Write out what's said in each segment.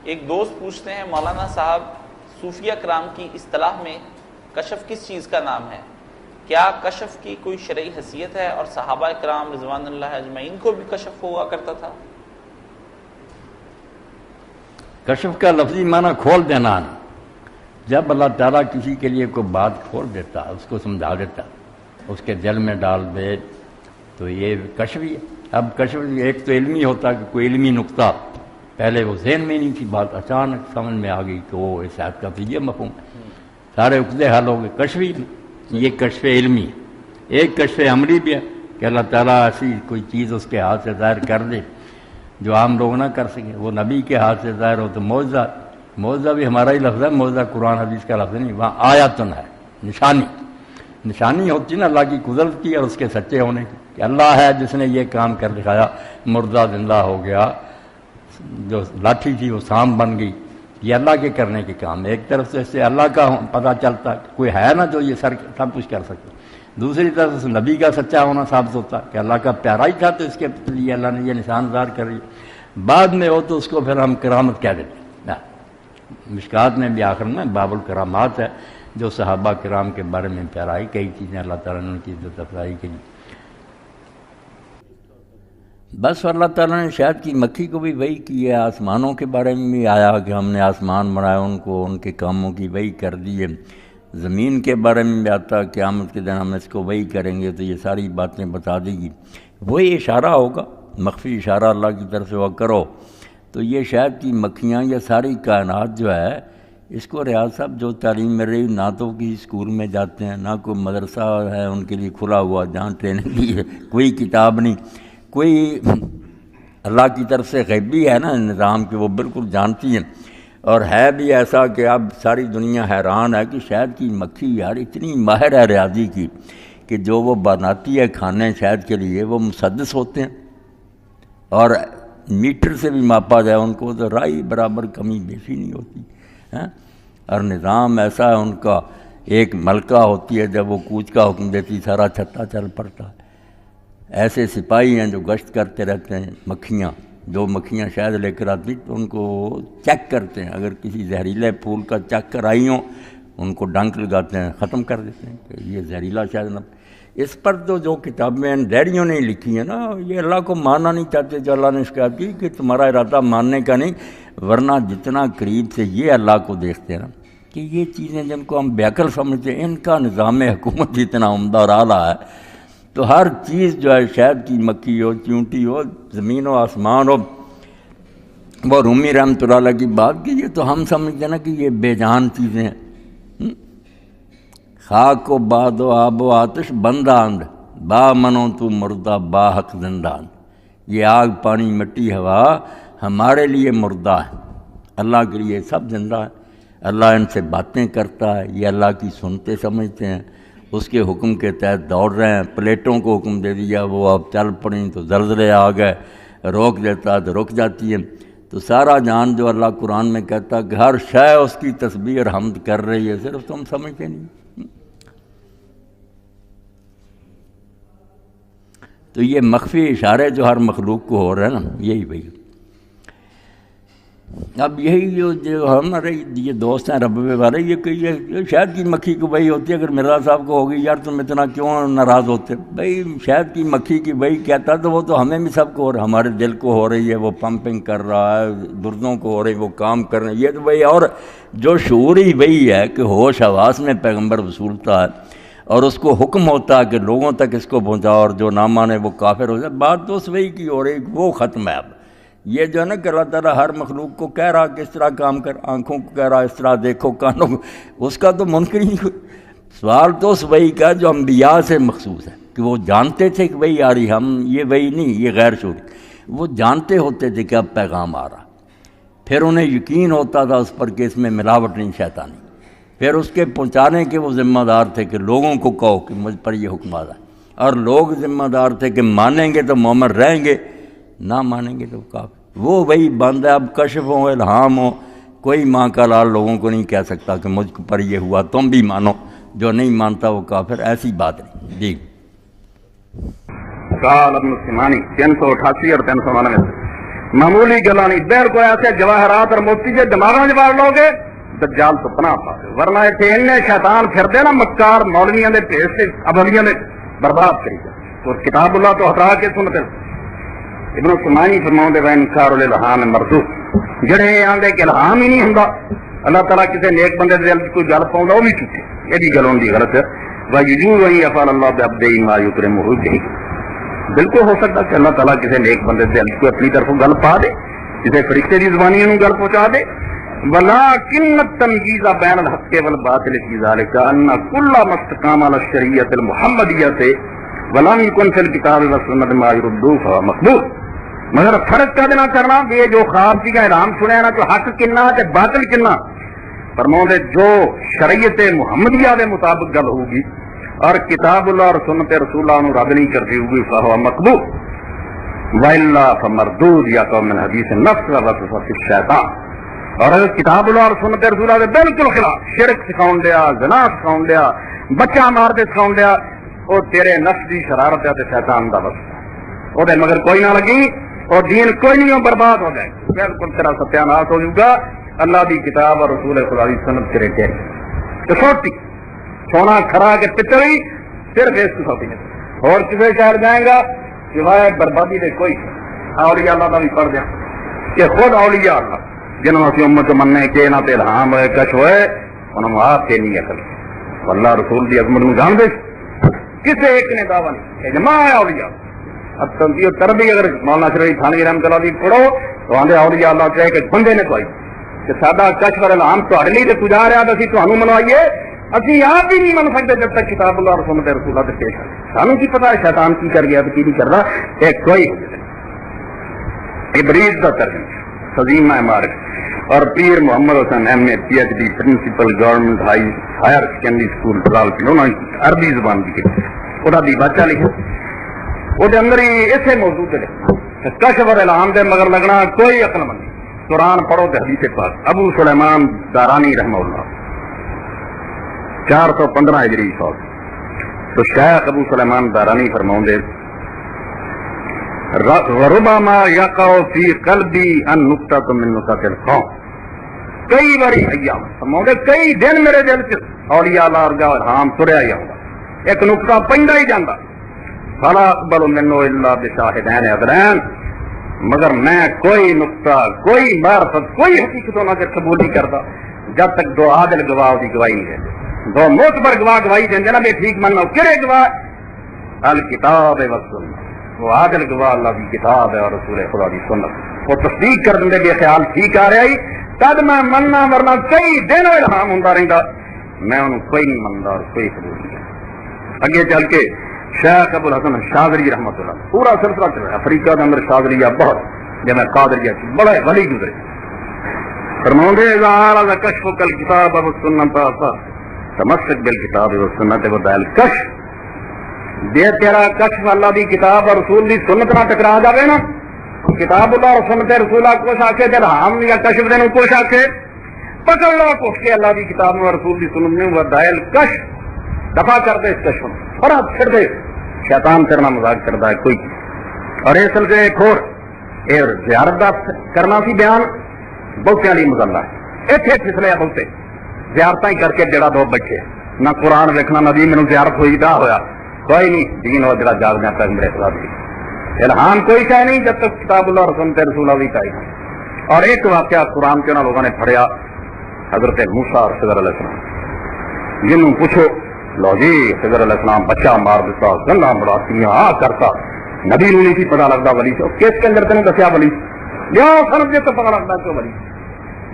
ایک دوست پوچھتے ہیں مولانا صاحب صوفیہ کرام کی اصطلاح میں کشف کس چیز کا نام ہے؟ کیا کشف کی کوئی شرعی حیثیت ہے اور صحابہ کرام رضوان اللہ اجمعین کو بھی کشف ہوا کرتا تھا؟ کشف کا لفظی معنی کھول دینا ہے۔ جب اللہ تعالیٰ کسی کے لیے کوئی بات کھول دیتا، اس کو سمجھا دیتا، اس کے دل میں ڈال دے، تو یہ کشف ہی ہے۔ اب کشف ایک تو علمی ہوتا کہ کوئی علمی نقطہ پہلے وہ ذہن میں نہیں تھی، بات اچانک سمجھ میں آ گئی کہ وہ اس آیت کا تو یہ مفہوم ہے، سارے عقدے حل ہو گئے، کشف ہی یہ کشف علمی ہے۔ ایک کشف عملی بھی ہے کہ اللہ تعالیٰ ایسی کوئی چیز اس کے ہاتھ سے ظاہر کر دے جو عام لوگ نہ کر سکیں، وہ نبی کے ہاتھ سے ظاہر ہو تو معجزہ۔ معجزہ بھی ہمارا ہی لفظ ہے، معجزہ قرآن حدیث کا لفظ نہیں، وہاں آیاتن ہے، نشانی ہوتی نا اللہ کی قدرت کی اور اس کے سچے ہونے کی، کہ اللہ ہے جس نے یہ کام کر دکھایا، مردہ زندہ ہو گیا، جو لاٹھی تھی وہ سام بن گئی، یہ اللہ کے کرنے کے کام۔ ایک طرف سے اس سے اللہ کا پتہ چلتا کہ کوئی ہے نا جو یہ سب کچھ کر سکتا، دوسری طرف سے نبی کا سچا ہونا ثابت ہوتا کہ اللہ کا پیارا ہی تھا تو اس کے لیے اللہ نے یہ نشان ظاہر کر رہی۔ بعد میں ہو تو اس کو پھر ہم کرامت کہہ دیتے ہیں۔ مشکات میں بھی آخر میں باب الکرامات ہے، جو صحابہ کرام کے بارے میں پیرائی کئی چیزیں اللہ تعالیٰ نے ان کی عزت افزائی کی۔ بس اللہ تعالیٰ نے شاید کی مکھی کو بھی وحی کی ہے، آسمانوں کے بارے میں بھی آیا کہ ہم نے آسمان بنائے، ان کو ان کے کاموں کی وحی کر دی ہے۔ زمین کے بارے میں بھی آتا قیامت کے دن ہم اس کو وحی کریں گے تو یہ ساری باتیں بتا دے گی۔ وہی اشارہ ہوگا، مخفی اشارہ اللہ کی طرف سے وہ کرو۔ تو یہ شاید کی مکھیاں یا ساری کائنات جو ہے، اس کو ریاض صاحب جو تعلیم مل رہی، نہ تو کسی اسکول میں جاتے ہیں، نہ کوئی مدرسہ ہے ان کے لیے کھلا ہوا جہاں ٹریننگ دی ہے، کوئی کتاب نہیں، کوئی اللہ کی طرف سے غیبی ہے نا نظام کہ وہ بالکل جانتی ہیں۔ اور ہے بھی ایسا کہ اب ساری دنیا حیران ہے کہ شہد کی مکھی یار اتنی ماہر ہے ریاضی کی کہ جو وہ بناتی ہے کھانے شہد کے لیے وہ مسدس ہوتے ہیں، اور میٹر سے بھی ماپا جائے ان کو تو رائی برابر کمی بیشی نہیں ہوتی ہے۔ اور نظام ایسا ہے ان کا، ایک ملکہ ہوتی ہے جب وہ کوچ کا حکم دیتی سارا چھتا چل پڑتا ہے۔ ایسے سپاہی ہیں جو گشت کرتے رہتے ہیں، مکھیاں جو مکھیاں شہد لے کر آتی تو ان کو چیک کرتے ہیں، اگر کسی زہریلے پھول کا چیک کر آئی ہوں ان کو ڈنک لگاتے ہیں، ختم کر دیتے ہیں کہ یہ زہریلا شہد نہ۔ اس پر تو جو کتابیں ڈیریوں نے لکھی ہیں نا، یہ اللہ کو ماننا نہیں چاہتے، جو اللہ نے شکایت کی کہ تمہارا ارادہ ماننے کا نہیں، ورنہ جتنا قریب سے یہ اللہ کو دیکھتے ہیں نا کہ یہ چیزیں جن کو ہم بیعقل سمجھتے ہیں، ان کا نظام حکومت اتنا عمدہ اور اعلیٰ ہے، تو ہر چیز جو ہے شہد کی مکھی ہو، چونٹی ہو، زمین و آسمان ہو۔ وہ رومی رحمۃ اللہ علیہ کی بات کی، یہ تو ہم سمجھتے ہیں نا کہ یہ بے جان چیزیں ہیں۔ خاک و باد و آب و آتش بنداند، با منو تو مردہ با حق زندان۔ یہ آگ پانی مٹی ہوا ہمارے لیے مردہ ہے، اللہ کے لیے سب زندہ ہے۔ اللہ ان سے باتیں کرتا ہے، یہ اللہ کی سنتے سمجھتے ہیں، اس کے حکم کے تحت دوڑ رہے ہیں۔ پلیٹوں کو حکم دے دیا، وہ اب چل پڑیں تو زلزلے آ گئے، روک دیتا تو رک جاتی ہے۔ تو سارا جان جو اللہ قرآن میں کہتا کہ ہر شے اس کی تسبیح اور حمد کر رہی ہے، صرف تم سمجھتے نہیں۔ تو یہ مخفی اشارے جو ہر مخلوق کو ہو رہے ہیں نا، یہی بھائی۔ اب یہی جو ہمارے یہ دوست ہیں ربوے والے، یہ کہ یہ شہد کی مکھی کو وہی ہوتی ہے، اگر مرزا صاحب کو ہوگی یار تم اتنا کیوں ناراض ہوتے؟ بھائی شہد کی مکھی کی وہی کہتا تو وہ تو ہمیں بھی سب کو ہو رہا ہے، ہمارے دل کو ہو رہی ہے، وہ پمپنگ کر رہا ہے، گردوں کو ہو رہی ہے، وہ کام کر رہے ہیں، یہ تو وہی۔ اور جو شعور ہی وہی ہے کہ ہوش حواس میں پیغمبر وصولتا ہے اور اس کو حکم ہوتا ہے کہ لوگوں تک اس کو پہنچاؤ، اور جو نہ مانے وہ کافر ہو جائے۔ بات تو اس وہی کی ہو رہی، وہ ختم ہے۔ اب یہ جو ہے نا کہ اللہ تعالیٰ ہر مخلوق کو کہہ رہا کہ اس طرح کام کر، آنکھوں کو کہہ رہا اس طرح دیکھو، کانوں کو، اس کا تو منکر ہی نہیں۔ سوال تو اس وحی کا جو انبیاء سے مخصوص ہے کہ وہ جانتے تھے کہ وحی آ رہی، ہم یہ وحی نہیں، یہ غیر شعوری، وہ جانتے ہوتے تھے کہ اب پیغام آ رہا، پھر انہیں یقین ہوتا تھا اس پر کہ اس میں ملاوٹ نہیں، شیطانی، پھر اس کے پہنچانے کے وہ ذمہ دار تھے کہ لوگوں کو کہو کہ مجھ پر یہ حکم آ رہا ہے، اور لوگ ذمہ دار تھے کہ مانیں گے تو مومن رہیں گے، نہ مانیں گے تو کافر۔ وہ وہی بند ہے۔ اب کشف ہو، الہام ہو، کوئی ماں کا لال لوگوں کو نہیں کہہ سکتا کہ مجھ پر یہ ہوا تم بھی مانو، جو نہیں مانتا وہ کافر، ایسی بات نہیں۔ جی سال ابن سمانی 388 اور 399 معمولی گلا نہیں، بالکل ایسے جواہرات اور موتی کے دماغوں میں وار لو گے دجال تو پناہ پا گئے، ورنہ اتنے شیطان پھرتے نا مکار مولویاں دے بھیس سے ابولیاں دے برباد کری جائے. تو کتاب اللہ تو ہٹا کے سنتے ابن سمانی فرماؤں دے انکار الالہام مردود، جڑے آندے کہ الہام ہی نہیں ہوندا اللہ تعالیٰ کسی نیک بندے دے دل وچ کوئی گل پاؤندا وہ بھی ٹھیک ہے، یہ گل ہوندی غلط ہے. وَيُجُوزُ أَن يَفْعَلَ اللَّهُ بِعَبْدِهِ مَا يُكْرِمُهُ بِهِ، بالکل ہو سکتا کہ اللہ تعالیٰ کسی نیک بندے دے دل کو اپنی طرف گل پا دے، کسی فرشتے دی زبانی انہوں گل پہنچا دے. وَلَٰكِنَّ التَّمْيِيزَ بَيْنَ الْحَقِّ وَالْبَاطِلِ فِي ذَلِكَ أَنَّ كُلَّ مَا اسْتَقَامَ عَلَى الشَّرِيعَةِ الْمُحَمَّدِيَّةِ وَلَمْ يَكُنْ فِي الْكِتَابِ وَالسُّنَّةِ مَا يُرَدُّهُ فَهُوَ مَقْبُولٌ. مگر فرق کا دینا کرنا یہ جو خواب کا اعلان سنیا نا جو حق کنا تے باطل کنا، فرماؤں دے جو شریعت محمدیہ دے مطابق گل ہوگی اور کتاب اللہ اور سنت رسول اللہ انہوں رد نہیں کرتی ہوگی فہو مقبول، وَإِلَّا فَمَرْدُودٌ یا قوم من حدیث نفس وَوَسْوَسِ الشیطان. اور اگر کتاب اللہ اور سنت رسول اللہ دے بالکل خلاف شرک سکھاؤں دیا، زنا سکھاؤں دیا، بچہ مار دے سکھاؤں دیا، وہ تیرے نفس دی شرارت ہے تے شیطان دا بس وہ دے مگر کوئی نہ لگی اور دین کوئی نہیں ہو برباد ہو جائے، بالکل تیرا ستیہ ناس ہو جائے. اللہ دی کتاب اور رسول خدا دی سنت کرے گئے کسوٹی سونا کھرا کے پتری صرف اس کسوٹی میں اور کسی شہر جائیں گا سوائے بربادی دے کوئی. اولیاء اللہ کا بھی پڑھ دیا کہ خود اولیاء اللہ جنہوں اسی امت مننے کے نہ تے الہام ہوئے کش ہوئے انہوں آپ کے نہیں عقل اللہ رسول دی عظمت نو جان دے کسی ایک نے دعویٰ نہیں اجماع ہے اولیاء. اب تنقید تربی اگر مولانا شریف تھانوی رحمۃ اللہ دی پڑھو تو آندے اولیاء اللہ چاہے کہ بندے نے کوئی کہ سادہ کشف اور الہام تو اڑلی تے پجا رہا تو اسی تانوں منوائیے، اسی آپ بھی نہیں من سکتے جب تک کتاب اللہ اور سنت رسول اللہ تے پیش ہے. سانوں کی پتہ ہے شیطان کی کر گیا تو کی نہیں کر رہا ایک کوئی ابلیس کا ترجمہ سزیم مارک اور Pir Muhammad Hasan M A P H D principal government higher secondary school Rawalpindi, انہوں نے عربی زبان کی وہ دی بچہ لکھا وہ اندر ہی اسے موضوع سے کشف اور الہام دے مگر لگنا کوئی عقل مند. قرآن پڑھو تو حدیث پاک ابو سلیمان دارانی رحمہ اللہ 415 ہجری سال تو شیخ ابو سلیمان دارانی فرماؤں دے ربما یقع فی قلبی ان نقطہ من نقاط القوم، کئی باری ایام فرماؤں دے کئی دن میرے دل چ اولیاء اللہ ارگا الہام تریا ہی آؤں گا ایک نقطہ پنڈا ہی جانا فلا اقبل منه الا بشاہدین عدلین، مگر میں کوئی نقطہ کوئی معرفت کوئی حقیقتوں نہ قبول نہیں کرتا جب تک دو عادل گواہ کی گواہی نہیں دیں، دو معتبر گواہ گواہی دیں جناب ٹھیک مننا کہڑے گواہ الکتاب والسنت، وہ عادل گواہ اللہ کی کتاب ہے اور رسول خدا کی سنت، وہ تصدیق کر دیں بے خیال ٹھیک آ رہا ہی تد میں مننا، ورنہ کئی دن الہام ہوتا رہتا میں انہوں کوئی نہیں منتا اور کوئی قبول نہیں کرتا. اگے چل کے شیخ ابو الحسن شاذلی رحمۃ اللہ پورا سلسلہ چل رہا ہے افریقہ کے اندر شاذلیہ بہت جب میں قادریہ کی بڑے ولی گزرے فرماؤں دے اذا کشف کل کتاب اب سنت تمسک بالکتاب والسنت ودال کشف دے تیرا کشف اللہ دی کتاب اور رسول دی سنت نہ ٹکرا جاوے نا، کتاب اللہ اور سنت رسول اللہ کو آکے دے ہم یا کشف دے کو آکے پکڑ لو کو کے اللہ دی کتاب اور رسول دی سنت نے ودال کشف دفاع کر دے اس کشف اور آپ چھڑ دے شیطان کرنا مذاق کرتا ہے کوئی. اور یہ سلسلے ایک اور زیارت دا کرنا سی بیان بہتے والی مزلہ ہے اتنے پھسلے بہتے زیارت ہی کر کے جڑا دو بیٹھے نہ قرآن ویکھنا نہ بھی میرے زیارت ہوئی دا ہویا کوئی نہیں دین اور جڑا جاگ میں تک میرے خدا دی الہام کوئی شے نہیں جب تک کتاب اللہ اور سنت رسول اللہ کا ہی. اور ایک واقعہ قرآن کے لوگوں نے پڑھیا حضرت موسیٰ اور خضر علیہ السلام جنہوں پوچھو لو جی خضر علیہ السلام بچہ مار دیتا گندا بڑھاتی ہاں کرتا نبی نو نہیں پتا لگتا ولی سے کس کے اندر تین دسیا ولی جو سمجھ تو پتا لگتا کہ ولی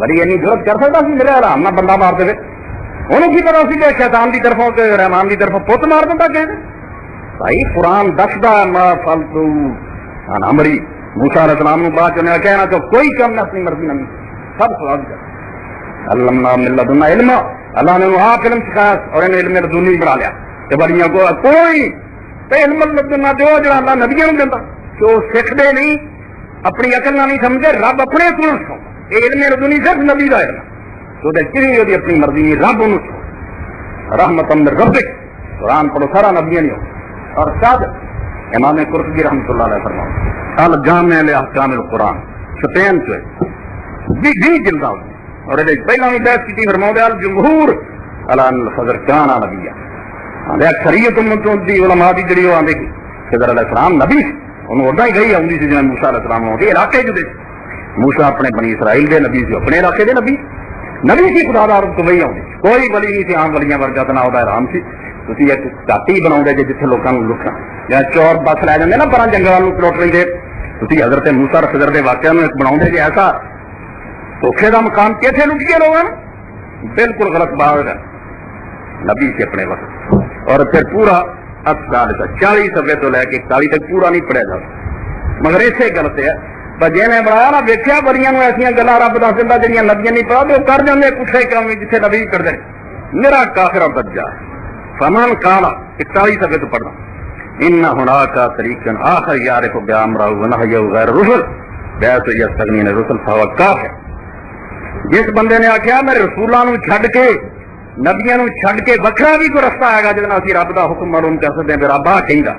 ولی اینی ضرورت کر سکتا سی میرے آرام نہ بندہ مار دے انہوں کی پتا سی کہ شیطان کی طرفوں کہ رحمان کی طرفوں پت مار دیتا کہ بھائی قرآن دستا ما فالتو ہماری موسیٰ علیہ السلام نے بات چنے کہنا کہ کوئی کم نہ اپنی مرضی نہ سب سوال کر علمنا من لدنا علم اللہ نے آپ علم سکھایا اور انہیں علم لدنی بنا لیا کہ بڑیاں کو کوئی علم لدنا دو جڑا اللہ نبیوں نے دیتا کہ وہ سیکھتے نہیں اپنی عقل نہ نہیں سمجھے رب اپنے سن سو یہ علم لدنی صرف نبی کا علم تو کسی ہوتی اپنی مرضی نہیں رب ان رحمت من ربک قرآن پڑھو سارا نبیاں نہیں ہو. اور ساتھ امام قرطبی رحمۃ اللہ علیہ فرماؤ الجامع لاحکام القرآن سپین چ بھی جلدا اور پہلا بھی بحث کی فرماؤں جمہور الان الخضر کان نبی اکثریت دی علماء دی جڑی وہ آدھے خضر علیہ السلام نبی انہوں ادا ہی گئی آؤں سی جی موسیٰ علیہ السلام آؤں علاقے جو دے موسیٰ اپنے بنی اسرائیل دے نبی سی اپنے علاقے دے نبی سی خدا دار تو وہی آؤں کوئی ولی نہیں سی عام ولیاں ورگا نہ وہ حرام سی تھی ایک گاٹی بنا جی جیسے لوگوں کو لکھا یا چور بس لے جاتے نا پر جنگل پلوٹ لیں تھی حضرت موسیٰ خضر دے واقعہ ایک بنا جی ایسا دھوکھے کا مقام کیسے لٹیے لوگوں بالکل غلط بات ہے نبی سے اپنے وقت اور پھر پورا 40 صفحے تو لے کے 40 تک پورا نہیں پڑھیا جاتا مگر اسے غلط ہے پر جی میں بنایا نا ویکیا بڑی ایسا گلا رب دس دینا جہاں نبیاں نہیں پڑھا تو کر جانے کچھ کام جیسے نبی کرتے ہیں میرا کافر درجہ فمن کالا 41 صفحے تو پڑھنا ان ہونا کا طریقہ آخر یار کو بیام راہ غیر رسل بیس یستغنین رسل فہو کافر جس بندے نے آخیا میرے رسولوں چھڈ کے نبیاں چھڈ کے وکرا بھی کوئی رستہ ہے گا جس اسی رب کا حکم معلوم کر سکتے ہیں پھر رب آ کہیں گا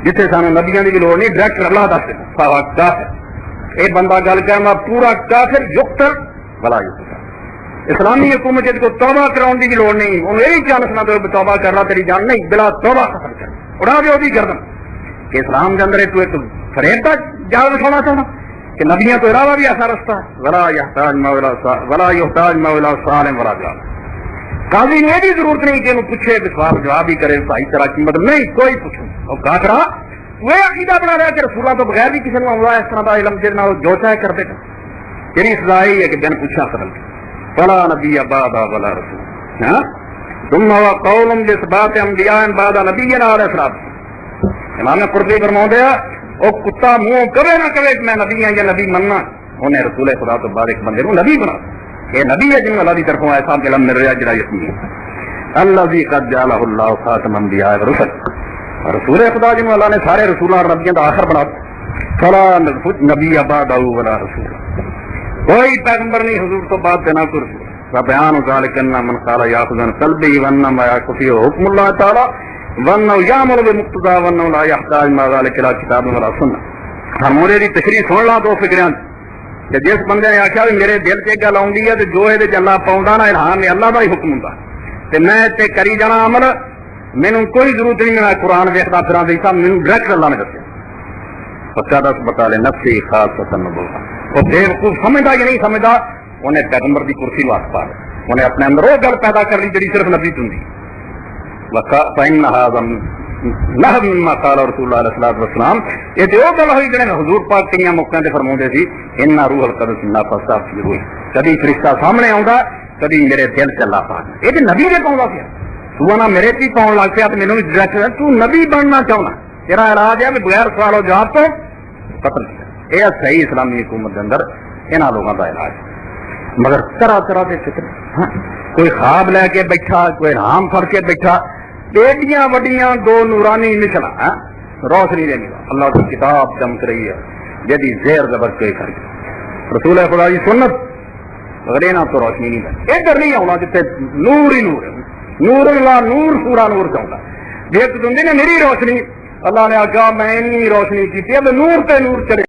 جتنے سانو نبیاں کی بھی لوڑ نہیں ڈائریکٹ اللہ دس دینا فہو کافر یہ بندہ گل کرنا پورا کافر یقتل ولا یقتل اسلامی حکومت کو توبہ کراؤن کی بھی لوڑ نہیں انہوں یہی چانس نہ دو توبہ کرنا تیری جان نہیں بلا توبہ ختم کر اڑا دے وہ گردن کہ اسلام کے اندر تو ایک فریب کا جال بچھانا چاہنا کہ نبیاں تو علاوہ بھی ایسا رستہ ہے ولا یحتاج مولا صالح ولا جال قاضی نے یہ بھی ضرورت نہیں کہ وہ پوچھے سوال جواب ہی کرے صحیح طرح کی مطلب نہیں کوئی پوچھو اور کافرا وہ عقیدہ بنا رہا ہے کہ رسولہ تو بغیر بھی کسی نے ہوا اس طرح کا علم جنا جو چاہے کر دے گا تیری سزا یہ ہے کہ بن پوچھا کرن ولا نبی بعد ولا رسول ہاں ثم هو قول باثبات انبیاء بعد نبینا علیہ السلام امام قرطبی فرماتے ہیں وہ کتا منہ کرے نہ کرے میں نبی ہوں یا نبی مننا انہیں رسول خدا تو بعد ایک بندے کو نبی بنا یہ نبی ہے جن اللہ کی طرفوں ایسا علم مل رہا جڑا یقین ہے الذی قد جعلہ اللہ خاتم انبیاء ورسل رسول خدا جن اللہ نے سارے رسولوں اور نبیوں کا آخر بنا فلا نبی بعد ولا رسول کوئی پیغمبر نہیں حضور تو بعد دینا کوئی رسول بیان ذلک ان من قال یاخذ قلبی وانما یکفی حکم اللہ تعالی وانه یعمل بمقتضى وانه لا يحتاج ما ذلك الى کتاب ولا سنت ہمورے دی تشریح سن لا دو فکراں کہ جس بندے نے آخیا بھی میرے دل سے گل آؤں ہے تو جو یہ اللہ پاؤں نا الہام ہے اللہ کا ہی حکم ہوں تو میں اتنے کری جانا عمل مینوں کوئی ضرورت نہیں میں قرآن ویکھدا پھراں تے سب مینوں ڈائریکٹ اللہ نے دسیا پکا دس بتا لے نفسی خاص پسند بولتا وہ بے وقوف سمجھتا یا نہیں سمجھتا انہیں پیغمبر کی کرسی واسطہ پا انہیں اپنے اندر وہ گل پیدا کر لی جڑی صرف نبی چندی فإن هذا نحو مما قال رسول اللہ علیہ الصلوۃ والسلام یہ جو گل ہوئی جڑے حضور پاک کئی موقعوں تے فرماتے سی ان روح القدس نفس فی روح کبھی فرشتہ سامنے آوندا کبھی میرے دل چ اللہ پاک یہ تے نبی دے پاوندا پیا تو نا میرے تے پاون لگ پیا تے مینوں بھی ڈائریکٹ تو نبی بننا چاہنا تیرا علاج ہے بغیر سوال و جواب تو قتل یہ صحیح اسلامی حکومت کے اندر انہاں لوگوں کا علاج مگر طرح طرح کے فکر کوئی خواب لے کے بیٹھا کوئی رام پھڑ کے بیٹھا ایڈیاں وڈیاں دو نورانی نشنا روشنی دینی اللہ کی کتاب چمک رہی ہے جدی زیر زبر کے کر رسول خدا کی سنت مگر یہاں تو روشنی نہیں ہے ادھر نہیں آنا جتنے نور ہی نور ہے نور اللہ نور پورا نور چاہتا جی تم نے میری روشنی اللہ نے آگاہ میں روشنی کی نور تے نور چلے